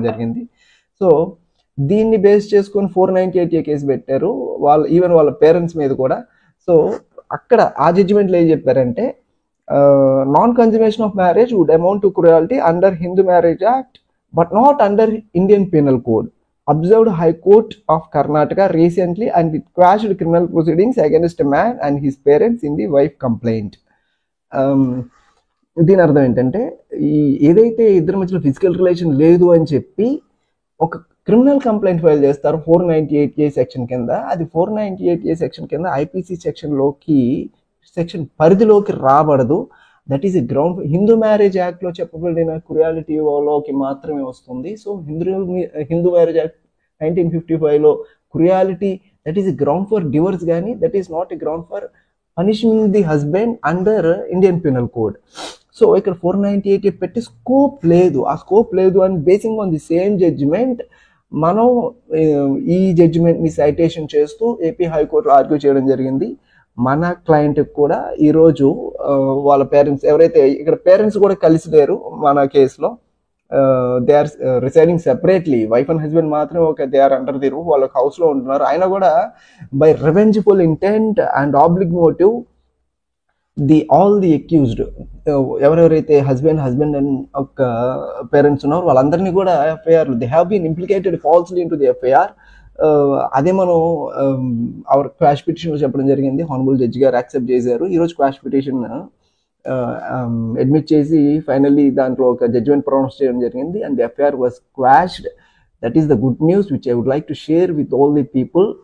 జరిగింది. సో దీన్ని బేస్ చేసుకొని 498A కేసు పెట్టారు ఈవెన్ వాళ్ళ పేరెంట్స్ మీద కూడా. సో అక్కడ ఆ జడ్జిమెంట్లో ఏం చెప్పారంటే non consummation of marriage would amount to cruelty under Hindu marriage act but not under Indian penal code. Observed High Court of Karnataka recently and it quashed criminal proceedings against a man and his parents in the wife complaint. దీని అర్థం ఏంటంటే ఏదైతే ఇద్దరి మధ్యలో physical relation లేదు అని చెప్పి ఒక క్రిమినల్ కంప్లైంట్ ఫైల్ చేస్తారు 498A సెక్షన్ కింద. అది 498A సెక్షన్ కింద ఐపీసీ సెక్షన్ పరిధిలోకి రాబడదు. That is a ground. Hindu marriage యాక్ట్లో చెప్పబడిన క్రుయాలిటీలోకి మాత్రమే వస్తుంది. సో హిందూ మ్యారేజ్ యాక్ట్ 1955లో cruelty that is a ground for divorce కానీ that is not a ground for punishment the husband under Indian penal code. So ఇక్కడ 498A పెట్టి స్కోప్ లేదు. ఆ స్కోప్ లేదు అని basing on the same judgement మనం ఈ జడ్జిమెంట్ని సైటేషన్ చేస్తూ ఏపీ హైకోర్టులో ఆర్గ్యూ చేయడం జరిగింది. మన క్లయింట్కి కూడా ఈరోజు వాళ్ళ పేరెంట్స్ ఎవరైతే ఇక్కడ పేరెంట్స్ కూడా కలిసి లేరు మన కేసులో, they are residing separately. Wife and husband మాత్రం they are under the roof, వాళ్ళ హౌస్లో ఉంటున్నారు. ఆయన కూడా by revengeful intent and oblique motive all the accused ఎవరెవరైతే హస్బెండ్ అండ్ ఒక పేరెంట్స్ ఉన్నారు వాళ్ళందరినీ కూడా FIR they have been implicated falsely into the FIR. అదే మనం అవర్ క్వాష్ పిటిషన్లో చెప్పడం జరిగింది. హానరబుల్ జడ్జి గారు యాక్సెప్ట్ చేశారు. ఈరోజు క్వాష్ పిటిషన్ అడ్మిట్ చేసి ఫైనల్లీ దాంట్లో ఒక జడ్జిమెంట్ ప్రొనౌన్స్ చేయడం జరిగింది and the FIR was quashed. That is the good news which I would like to share with all the people.